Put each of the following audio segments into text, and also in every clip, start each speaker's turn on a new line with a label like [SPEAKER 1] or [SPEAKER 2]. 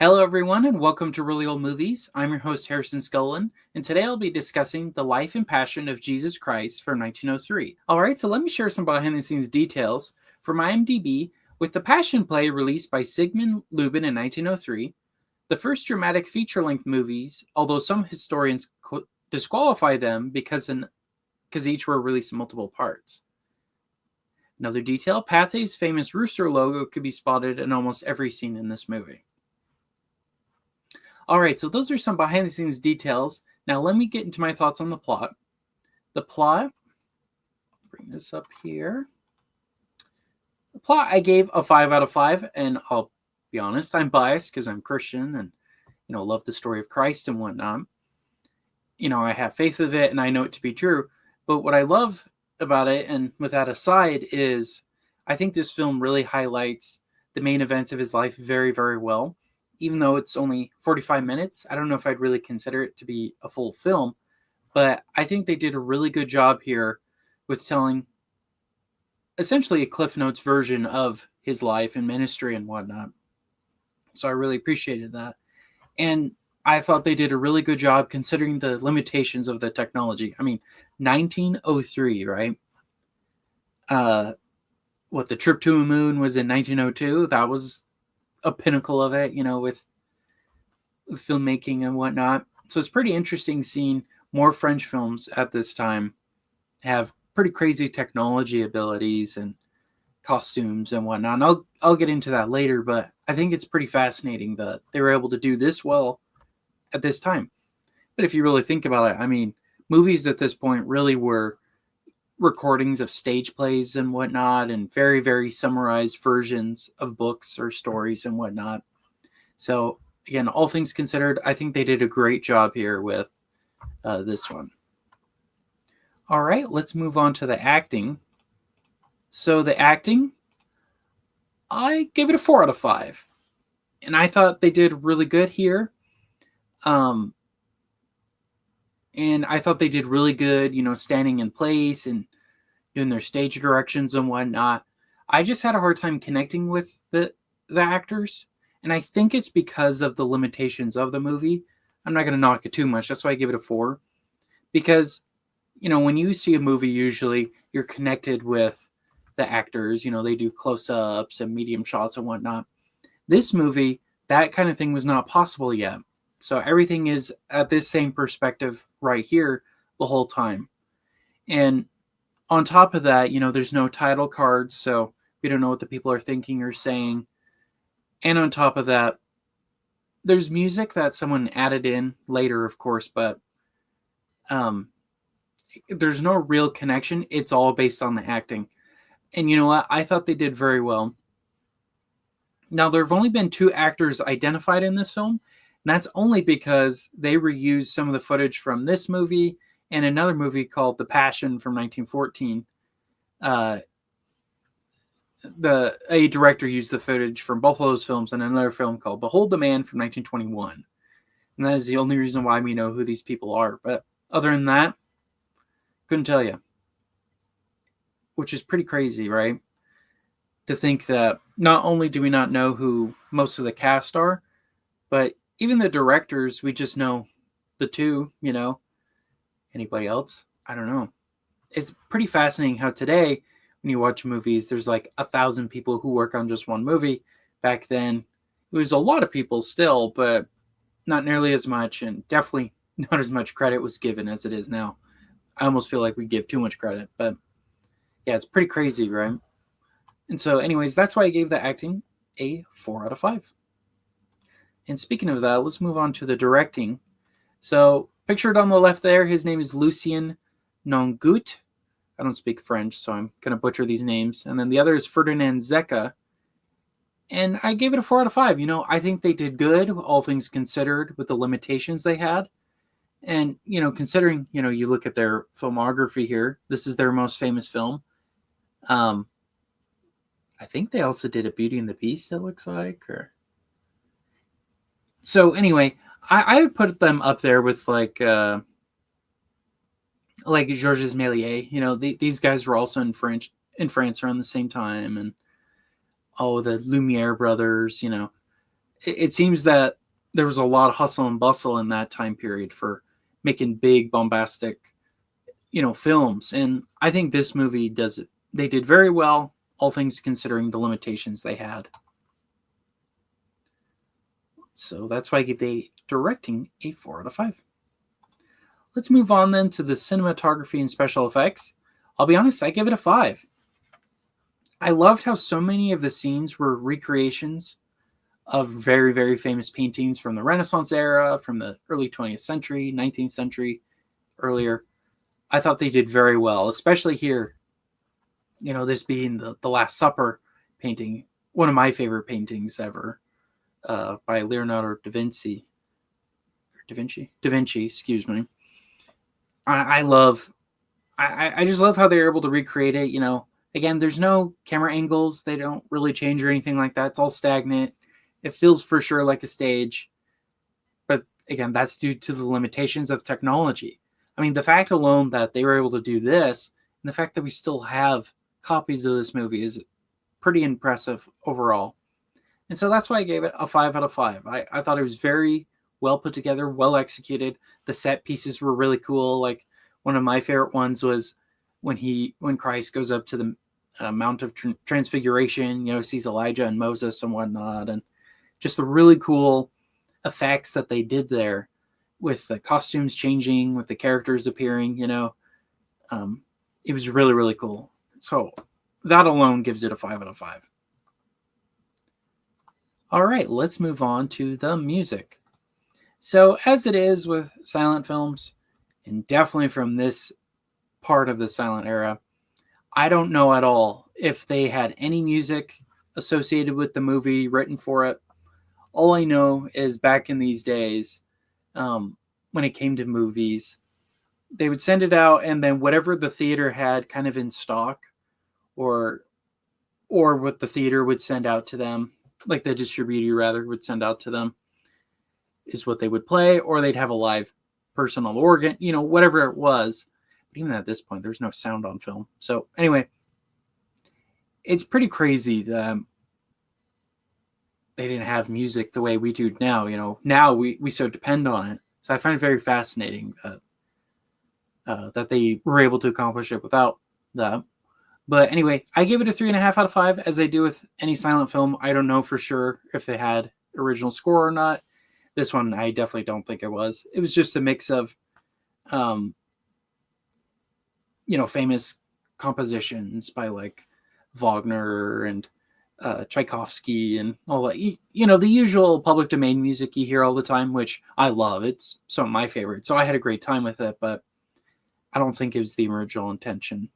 [SPEAKER 1] Hello, everyone, and welcome to Really Old Movies. I'm your host, Harrison Scullin, and today I'll be discussing The Life and Passion of Jesus Christ from 1903. All right, so let me share some behind the scenes details from IMDb. With the Passion play released by Sigmund Lubin in 1903, the first dramatic feature length movies, although some historians disqualify them because each were released in multiple parts. Another detail, Pathé's famous rooster logo could be spotted in almost every scene in this movie. All right, so those are some behind the scenes details. Now let me get into my thoughts on the plot. The plot, bring this up here. The plot I gave a 5 out of 5, and I'll be honest, I'm biased because I'm Christian and love the story of Christ and whatnot. I have faith of it and I know it to be true. But what I love about it, and with that aside, is I think this film really highlights the main events of his life very, very well. Even though it's only 45 minutes, I don't know if I'd really consider it to be a full film, but I think they did a really good job here with telling essentially a Cliff Notes version of his life and ministry and whatnot. So I really appreciated that. And I thought they did a really good job considering the limitations of the technology. I mean, 1903, right? The trip to a moon was in 1902. That was a pinnacle of it, with filmmaking and whatnot. So it's pretty interesting seeing more French films at this time have pretty crazy technology abilities and costumes and whatnot. And I'll get into that later, but I think it's pretty fascinating that they were able to do this well at this time. But if you really think about it, I mean, movies at this point really were recordings of stage plays and whatnot, and very, very summarized versions of books or stories and whatnot. So again, all things considered, I think they did a great job here with this one. All right, let's move on to the acting. So the acting, I gave it a 4 out of 5. And I thought they did really good here. And I thought they did really good, standing in place and doing their stage directions and whatnot. I just had a hard time connecting with the actors. And I think it's because of the limitations of the movie. I'm not going to knock it too much. That's why I give it a 4. Because, when you see a movie, usually you're connected with the actors. They do close-ups and medium shots and whatnot. This movie, that kind of thing was not possible yet. So everything is at this same perspective right here the whole time. And on top of that, there's no title cards, so we don't know what the people are thinking or saying. And on top of that, there's music that someone added in later, of course, but there's no real connection. It's all based on the acting. And you know what? I thought they did very well. Now, there have only been 2 actors identified in this film, and that's only because they reused some of the footage from this movie and another movie called The Passion from 1914. A director used the footage from both of those films in another film called Behold the Man from 1921. And that is the only reason why we know who these people are. But other than that, couldn't tell you. Which is pretty crazy, right? To think that not only do we not know who most of the cast are, but even the directors, we just know the 2, Anybody else? I don't know. It's pretty fascinating how today, when you watch movies, there's like 1,000 people who work on just one movie. Back then, it was a lot of people still, but not nearly as much, and definitely not as much credit was given as it is now. I almost feel like we give too much credit, but yeah, it's pretty crazy, right? And so anyways, that's why I gave the acting a 4 out of 5. And speaking of that, let's move on to the directing. So pictured on the left there, his name is Lucien Nongut. I don't speak French, so I'm going to butcher these names. And then the other is Ferdinand Zecca. And I gave it a 4 out of 5. I think they did good, all things considered, with the limitations they had. And, considering, you look at their filmography here, this is their most famous film. I think they also did a Beauty and the Beast, it looks like. So anyway, I would put them up there with like Georges Méliès. These guys were also in France around the same time, and the Lumiere brothers. it seems that there was a lot of hustle and bustle in that time period for making big bombastic, films. And I think this movie does it. They did very well, all things considering the limitations they had. So that's why I give the directing a 4 out of 5. Let's move on then to the cinematography and special effects. I'll be honest, I give it a 5. I loved how so many of the scenes were recreations of very, very famous paintings from the Renaissance era, from the early 20th century, 19th century, earlier. I thought they did very well, especially here. This being the Last Supper painting, one of my favorite paintings ever, by Leonardo da Vinci. Da Vinci, excuse me. I just love how they're able to recreate it. Again, there's no camera angles. They don't really change or anything like that. It's all stagnant. It feels for sure like a stage. But again, that's due to the limitations of technology. I mean, the fact alone that they were able to do this, and the fact that we still have copies of this movie is pretty impressive overall. And so that's why I gave it a 5 out of 5. I thought it was very well put together, well executed. The set pieces were really cool. Like, one of my favorite ones was when Christ goes up to the Mount of Transfiguration, sees Elijah and Moses and whatnot, and just the really cool effects that they did there with the costumes changing, with the characters appearing. It was really, really cool. So that alone gives it a 5 out of 5. All right, let's move on to the music. So as it is with silent films, and definitely from this part of the silent era, I don't know at all if they had any music associated with the movie written for it. All I know is back in these days, when it came to movies, they would send it out, and then whatever the theater had kind of in stock, or what the theater would send out to them, like the distributor rather would send out to them, is what they would play, or they'd have a live personal organ, whatever it was. But even at this point, there's no sound on film. So anyway, it's pretty crazy that they didn't have music the way we do now. Now we so depend on it. So I find it very fascinating that they were able to accomplish it without that. But anyway, I give it a 3.5 out of 5, as I do with any silent film. I don't know for sure if it had original score or not. This one, I definitely don't think it was. It was just a mix of, famous compositions by like Wagner and Tchaikovsky and all that. The usual public domain music you hear all the time, which I love. It's some of my favorites. So I had a great time with it, but I don't think it was the original intention.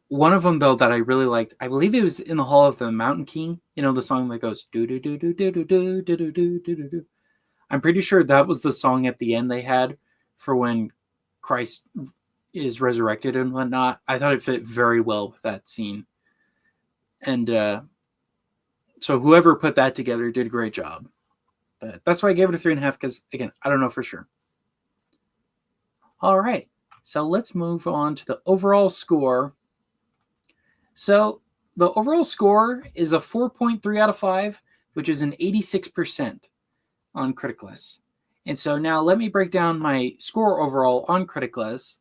[SPEAKER 1] One of them, though, that I really liked, I believe it was in the Hall of the Mountain King. The song that goes do do do do do do do do do do do do. I'm pretty sure that was the song at the end they had for when Christ is resurrected and whatnot. I thought it fit very well with that scene, and so whoever put that together did a great job. But that's why I gave it a 3.5, because again, I don't know for sure. All right. So let's move on to the overall score. So the overall score is a 4.3 out of 5, which is an 86% on Criticlist. And so now let me break down my score overall on Criticlist.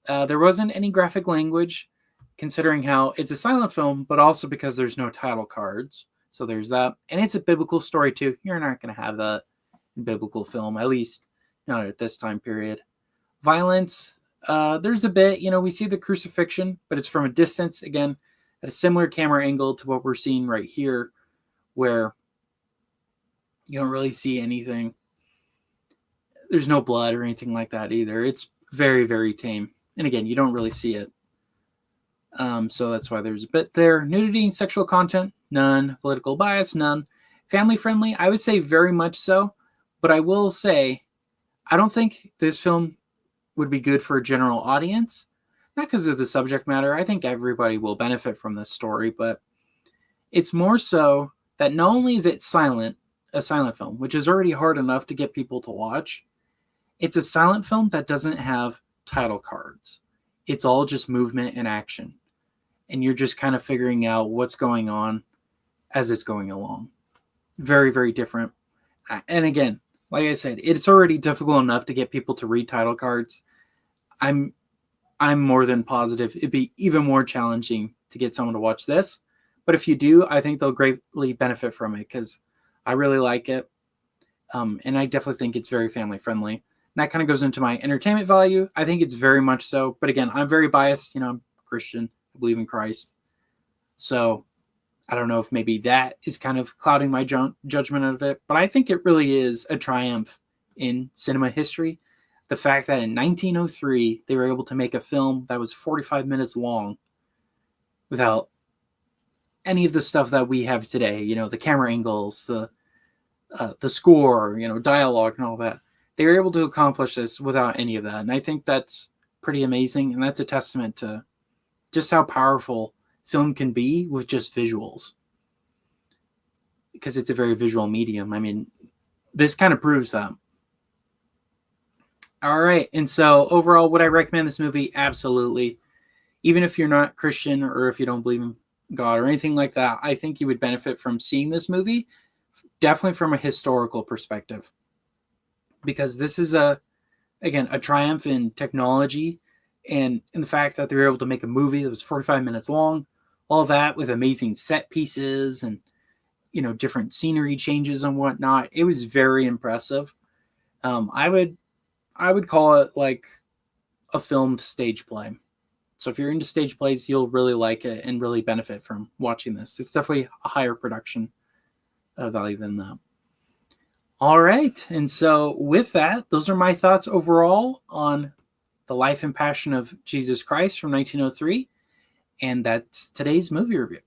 [SPEAKER 1] There wasn't any graphic language, considering how it's a silent film, but also because there's no title cards. So there's that. And it's a biblical story too. You're not going to have that in biblical film, at least not at this time period. Violence, there's a bit, we see the crucifixion, but it's from a distance, again, at a similar camera angle to what we're seeing right here, where you don't really see anything. There's no blood or anything like that either. It's very, very tame. And again, you don't really see it. So that's why there's a bit there. Nudity and sexual content, none. Political bias, none. Family friendly, I would say very much so. But I will say, I don't think this film would be good for a general audience. Not because of the subject matter. I think everybody will benefit from this story, but it's more so that not only is it a silent film, which is already hard enough to get people to watch, it's a silent film that doesn't have title cards. It's all just movement and action. And you're just kind of figuring out what's going on as it's going along. Very, very different. And again, like I said, it's already difficult enough to get people to read title cards. I'm more than positive it'd be even more challenging to get someone to watch this. But if you do, I think they'll greatly benefit from it because I really like it. And I definitely think it's very family friendly. And that kind of goes into my entertainment value. I think it's very much so. But again, I'm very biased. You know, I'm Christian. I believe in Christ. So I don't know if maybe that is kind of clouding my judgment of it. But I think it really is a triumph in cinema history. The fact that in 1903, they were able to make a film that was 45 minutes long without any of the stuff that we have today, you know, the camera angles, the score, you know, dialogue and all that. They were able to accomplish this without any of that. And I think that's pretty amazing. And that's a testament to just how powerful film can be with just visuals. Because it's a very visual medium. I mean, this kind of proves that. All right. And so overall, would I recommend this movie? Absolutely. Even if you're not Christian or if you don't believe in God or anything like that, I think you would benefit from seeing this movie, definitely from a historical perspective. Because this is again, a triumph in technology and in the fact that they were able to make a movie that was 45 minutes long, all that with amazing set pieces and, you know, different scenery changes and whatnot. It was very impressive. I would call it like a filmed stage play. So if you're into stage plays, you'll really like it and really benefit from watching this. It's definitely a higher production value than that. All right. And so with that, those are my thoughts overall on The Life and Passion of Jesus Christ from 1903. And that's today's movie review.